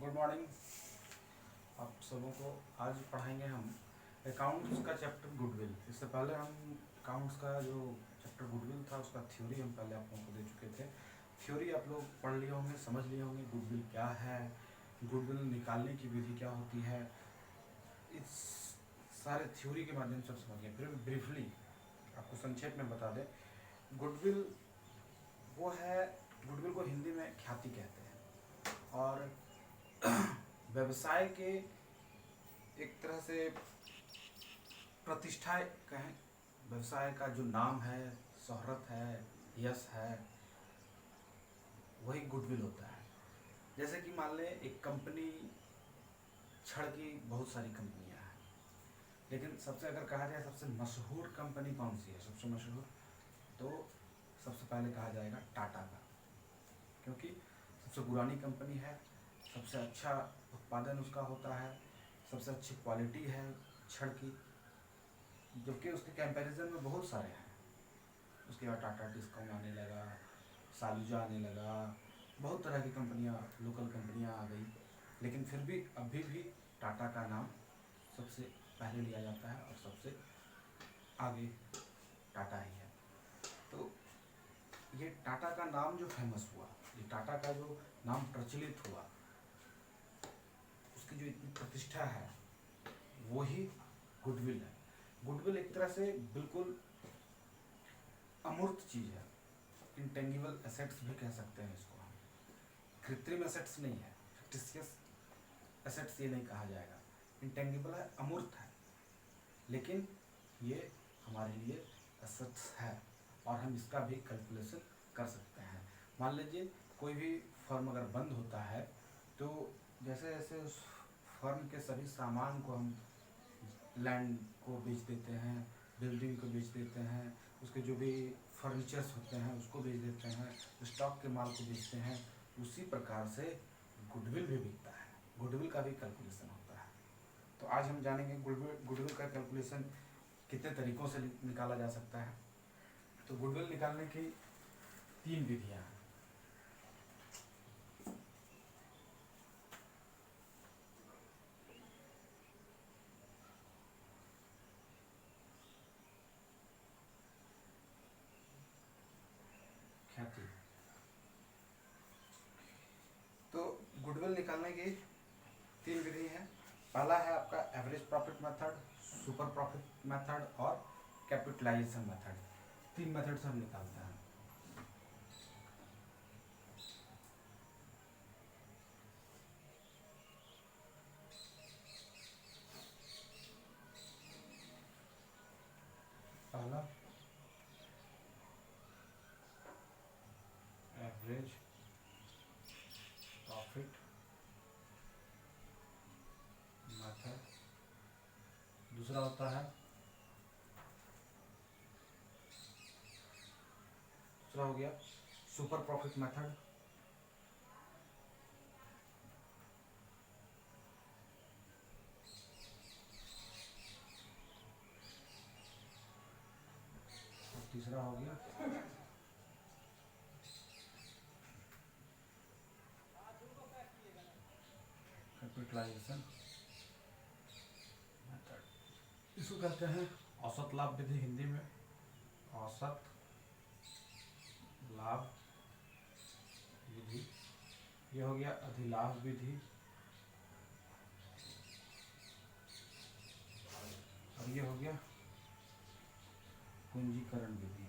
Good morning आप सबों को। आज पढ़ाएंगे हम अकाउंट्स का चैप्टर गुडविल। इससे पहले हम अकाउंट्स का जो चैप्टर गुडविल था उसका थ्योरी हम पहले आप लोगों को दे चुके थे। थ्योरी आप लोग पढ़ लिए होंगे, समझ लिए होंगे गुडविल क्या है, गुडविल निकालने की विधि क्या होती है। इस सारे थ्योरी के माध्यम से आप समझ गए। फिर ब्रीफली आपको संक्षेप में बता दें, गुडविल वो है, गुडविल को हिंदी में ख्याति कहते हैं और व्यवसाय के एक तरह से प्रतिष्ठा कहें, व्यवसाय का जो नाम है, शोहरत है, यश है, वही गुडविल होता है। जैसे कि मान लें एक कंपनी, छड़ की बहुत सारी कंपनियां हैं, लेकिन सबसे अगर कहा जाए सबसे मशहूर कंपनी कौन सी है, सबसे मशहूर, तो सबसे पहले कहा जाएगा टाटा का, क्योंकि सबसे पुरानी कंपनी है, सबसे अच्छा उत्पादन उसका होता है, सबसे अच्छी क्वालिटी है छड़ की। जबकि उसके कंपैरिजन में बहुत सारे हैं। उसके बाद टाटा डिस्कॉम आने लगा, सालूजा आने लगा, बहुत तरह की कंपनियां, लोकल कंपनियां आ गई, लेकिन फिर भी अभी भी टाटा का नाम सबसे पहले लिया जाता है और सबसे आगे टाटा ही है। तो ये टाटा का नाम जो फेमस हुआ, ये टाटा का जो नाम प्रचलित हुआ, उसकी जो इतनी प्रतिष्ठा है, वही गुडविल है। गुडविल एक तरह से बिल्कुल अमूर्त चीज है, इंटेंगिबल एसेट्स भी कह सकते हैं इसको हम। कृत्रिम एसेट्स नहीं है, फिक्टिशियस एसेट्स ये नहीं कहा जाएगा, इंटेंगिबल है, अमूर्त है, लेकिन ये हमारे लिए एसेट्स है और हम इसका भी कैलकुलेशन कर सकते हैं। मान लीजिए कोई भी फर्म अगर बंद होता है, तो जैसे जैसे उस फर्म के सभी सामान को हम, लैंड को बेच देते हैं, बिल्डिंग को बेच देते हैं, उसके जो भी फर्नीचर्स होते हैं उसको बेच देते हैं, स्टॉक के माल को बेचते हैं, उसी प्रकार से गुडविल भी बिकता है, गुडविल का भी कैलकुलेशन होता है। तो आज हम जानेंगे गुडविल का कैलकुलेशन कितने तरीकों से निकाला जा सकता है। तो गुडविल निकालने की 3 विधियां हैं। ख्याति, तो गुडविल निकालने की 3 विधि हैं। पहला है आपका average profit method, super profit method और कैपिटलाइजेशन मेथड। 3 मेथड से हम निकालते हैं। पहला एवरेज प्रॉफिट मेथड, दूसरा होता है, दूसरा हो गया सुपर प्रॉफिट मेथड, और तीसरा हो गया कैपिटलाइजेशन मेथड। इसको कहते हैं औसत लाभ विधि, हिंदी में औसत लाभ विधि। ये हो गया अधिलाभ विधि और ये हो गया पूंजीकरण विधि।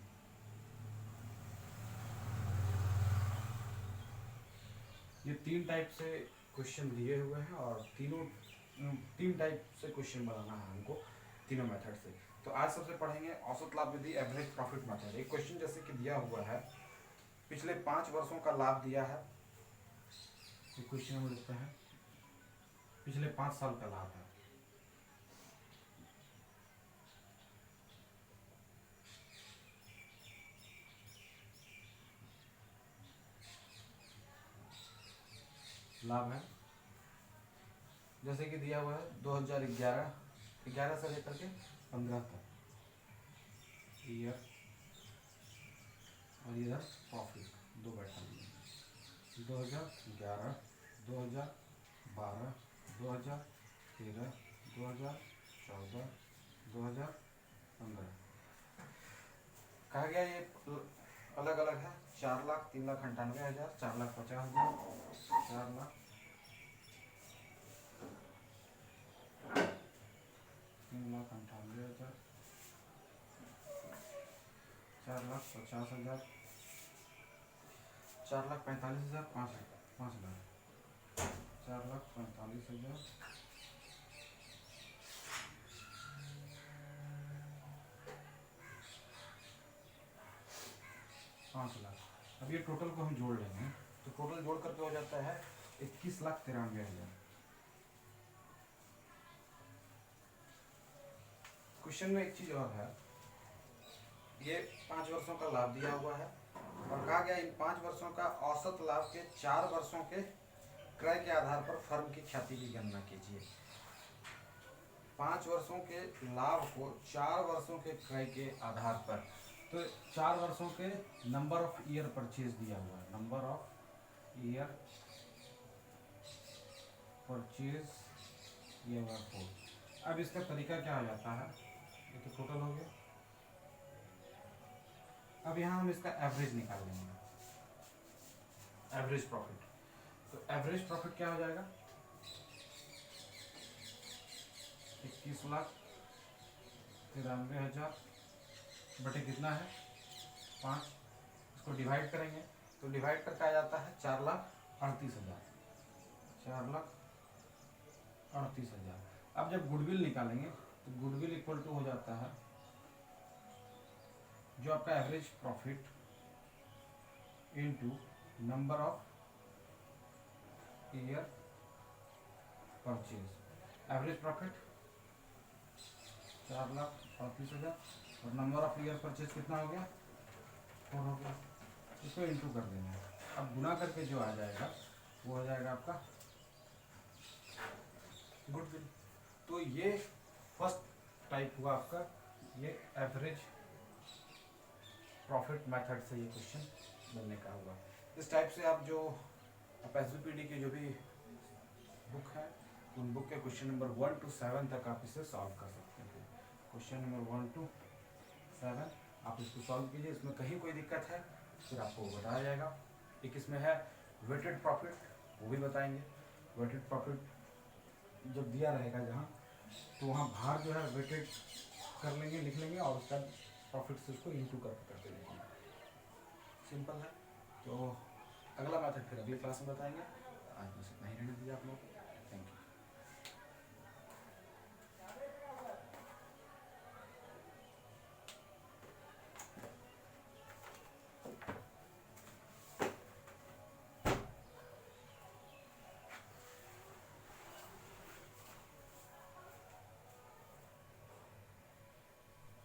ये 3 टाइप से क्वेश्चन दिए हुए हैं और तीनों 3 टाइप से क्वेश्चन बनाना है हमको, तीनों मेथड से। तो आज सबसे पढ़ेंगे औसत लाभ विधि, एवरेज प्रॉफिट मेथड। एक क्वेश्चन जैसे कि दिया हुआ है, पिछले 5 वर्षों का लाभ दिया है, ये क्वेश्चन हम लिखते हैं, पिछले 5 साल का लाभ है। लाभ है जैसे कि दिया हुआ है 2011 से लेकर के 15 तक ईयर, और इधर प्रॉफिट 2 बैठा दिए 2011 2012। 12, 2013, 2014, 2015 कहा गया ये अलग अलग है। 4,00,000, 3,98,000, 4,50,000, 4,00,000, 3,98,000, 4,50,000, 4,45,000, 5,00,000, 4,45,000, 5,00,000। अब ये टोटल को हम जोड़ लेंगे तो टोटल जोड़ करके हो जाता है 21,93,000। क्वेश्चन में एक चीज और है, ये 5 वर्षों का लाभ दिया हुआ है और कहा गया इन 5 वर्षों का औसत लाभ के 4 वर्षों के क्रय के आधार पर फर्म की ख्याति की गणना कीजिए। 5 वर्षों के लाभ को 4 वर्षों के क्रय के आधार पर, तो 4 वर्षों के नंबर ऑफ ईयर परचेज दिया हुआ है, नंबर ऑफ ईयर परचेज ये हुआ 4। अब इसका तरीका क्या हो जाता है, ये तो टोटल हो गया। अब यहाँ हम इसका एवरेज निकाल लेंगे, एवरेज प्रॉफिट। तो एवरेज प्रॉफिट क्या हो जाएगा, 21,93,000 बटे कितना है 5, इसको डिवाइड करेंगे तो डिवाइड करके आ जाता है 4,38,000, 4,38,000। अब जब गुडविल निकालेंगे तो गुडविल इक्वल टू हो जाता है जो आपका average profit into number of year purchase. Average profit 4,38,000 और नंबर ऑफ ईयर परचेज कितना हो गया 4 हो गया, इसको इंटू कर देंगे। अब गुना करके जो आ जाएगा वो हो जाएगा आपका गुडविल। तो ये फर्स्ट टाइप हुआ आपका, ये एवरेज प्रॉफिट मेथड से ये क्वेश्चन बनने का हुआ। इस टाइप से आप जो एसबीपीडी की जो भी बुक है उन बुक के क्वेश्चन नंबर 1 to 7 तक आप इसे सॉल्व कर सकते हैं। क्वेश्चन नंबर 1 to 7 आप इसको सॉल्व कीजिए, इसमें कहीं कोई दिक्कत है फिर आपको बताया जाएगा। एक इसमें है वेटेड प्रॉफिट, वो भी बताएंगे। वेटेड प्रॉफिट जब दिया रहेगा जहाँ तो वहाँ भार जो है वेटेड कर लेंगे, लिख लेंगे और उसका प्रॉफिट से उसको इंटू करके लिखेंगे। सिंपल है। तो अगला मेथड फिर अगली क्लास में बताएंगे। आज बस इतना ही रहने दीजिए आप लोग।